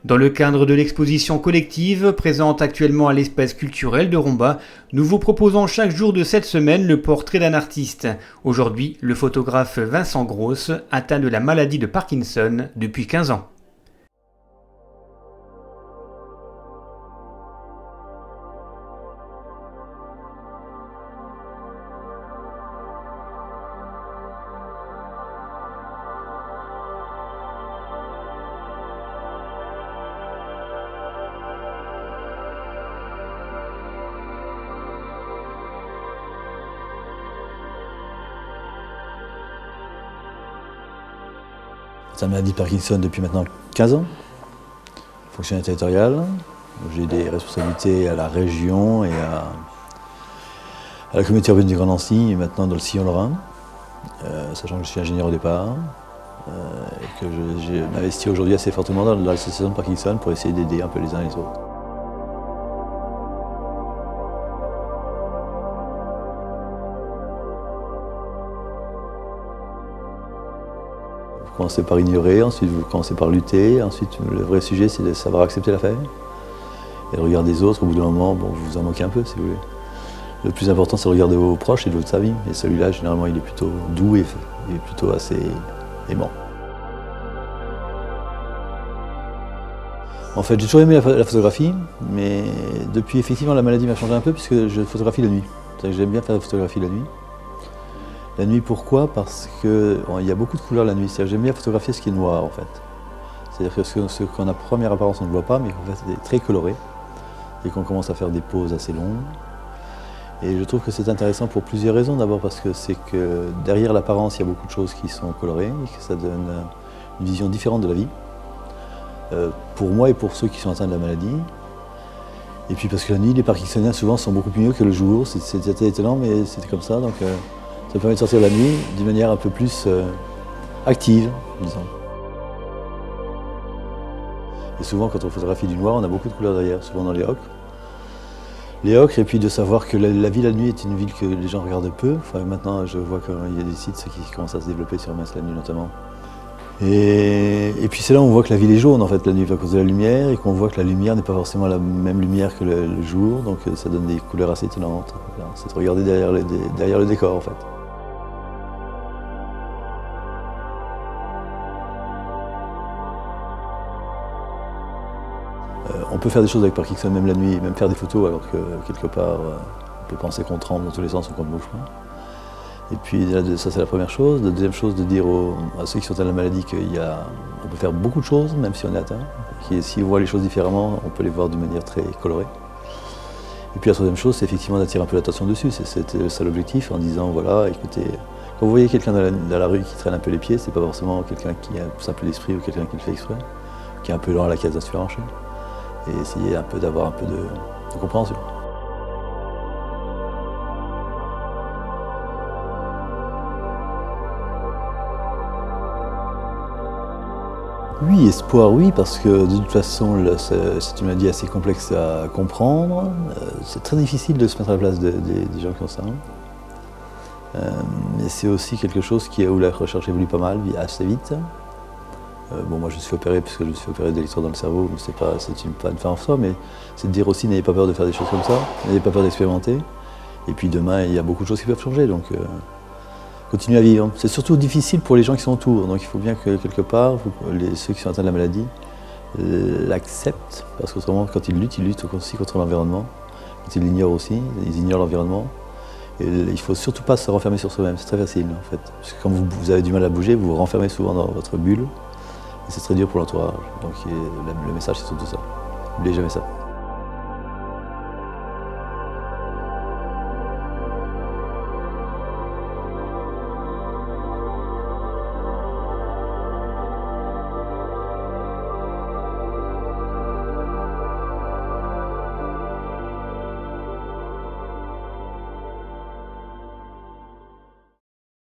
Dans le cadre de l'exposition collective présente actuellement à l'espace culturel de Romba, nous vous proposons chaque jour de cette semaine le portrait d'un artiste. Aujourd'hui, le photographe Vincent Gross, atteint de la maladie de Parkinson depuis 15 ans. C'est la maladie de Parkinson depuis maintenant 15 ans, fonctionnaire territorial. J'ai des responsabilités à la région et à la communauté urbaine du Grand Nancy et maintenant dans le sillon lorrain, sachant que je suis ingénieur au départ et que j'ai investi aujourd'hui assez fortement dans l'association de Parkinson pour essayer d'aider un peu les uns et les autres. Vous commencez par ignorer, ensuite vous commencez par lutter, ensuite le vrai sujet c'est de savoir accepter l'affaire et le regard des autres. Au bout d'un moment, bon, vous vous en moquez un peu si vous voulez. Le plus important c'est le regard de vos proches et de votre famille, et celui-là généralement il est plutôt doux et plutôt assez aimant. En fait j'ai toujours aimé la photographie, mais depuis effectivement la maladie m'a changé un peu puisque je photographie la nuit. J'aime bien faire la photographie la nuit. La nuit, pourquoi? Parce qu'il y a beaucoup de couleurs la nuit. J'aime bien photographier ce qui est noir en fait. C'est-à-dire que ce qu'on a première apparence on ne le voit pas, mais qu'en fait c'est très coloré et qu'on commence à faire des poses assez longues. Et je trouve que c'est intéressant pour plusieurs raisons. D'abord parce que c'est que derrière l'apparence il y a beaucoup de choses qui sont colorées et que ça donne une vision différente de la vie. Pour moi et pour ceux qui sont atteints de la maladie. Et puis parce que la nuit, les Parkinsoniens souvent sont beaucoup mieux que le jour. C'était étonnant mais c'était comme ça. Donc, ça permet de sortir la nuit d'une manière un peu plus active, disons. Et souvent, quand on photographie du noir, on a beaucoup de couleurs derrière, souvent dans les ocres. Les ocres, et puis de savoir que la ville la nuit est une ville que les gens regardent peu. Enfin, maintenant, je vois qu'il y a des sites qui commencent à se développer sur Metz la nuit notamment. Et puis c'est là où on voit que la ville est jaune en fait la nuit à cause de la lumière, et qu'on voit que la lumière n'est pas forcément la même lumière que le jour, donc ça donne des couleurs assez étonnantes. C'est de regarder derrière le décor en fait. On peut faire des choses avec Parkinson même la nuit, même faire des photos alors que quelque part on peut penser qu'on tremble dans tous les sens ou qu'on ne bouge pas. Et puis ça c'est la première chose. La deuxième chose, de dire à ceux qui sont atteints de la maladie qu'on peut faire beaucoup de choses même si on est atteint. Si on voit les choses différemment, on peut les voir d'une manière très colorée. Et puis la troisième chose, c'est effectivement d'attirer un peu l'attention dessus. C'était ça l'objectif, en disant voilà, écoutez, quand vous voyez quelqu'un dans la rue qui traîne un peu les pieds, c'est pas forcément quelqu'un qui a un simple esprit ou quelqu'un qui le fait exprès, qui est un peu lent à la case d'un supermarché. Et essayer un peu d'avoir un peu de compréhension. Oui, espoir, oui, parce que de toute façon, c'est une maladie assez complexe à comprendre. C'est très difficile de se mettre à la place des gens qui ont ça. Mais c'est aussi quelque chose où la recherche évolue pas mal, assez vite. Bon, moi je suis opéré puisque je me suis opéré d'électrodes dans le cerveau, c'est pas une fin en soi, mais c'est de dire aussi n'ayez pas peur de faire des choses comme ça, n'ayez pas peur d'expérimenter. Et puis demain, il y a beaucoup de choses qui peuvent changer, donc continuez à vivre. C'est surtout difficile pour les gens qui sont autour, donc il faut bien que quelque part, ceux qui sont atteints de la maladie l'acceptent, parce qu'autrement, quand ils luttent aussi contre l'environnement. Quand ils l'ignorent aussi, ils ignorent l'environnement. Et il ne faut surtout pas se renfermer sur soi-même, c'est très facile en fait. Parce que quand vous avez du mal à bouger, vous vous renfermez souvent dans votre bulle. Et c'est très dur pour l'entourage. Donc le message c'est surtout ça. N'oubliez jamais ça.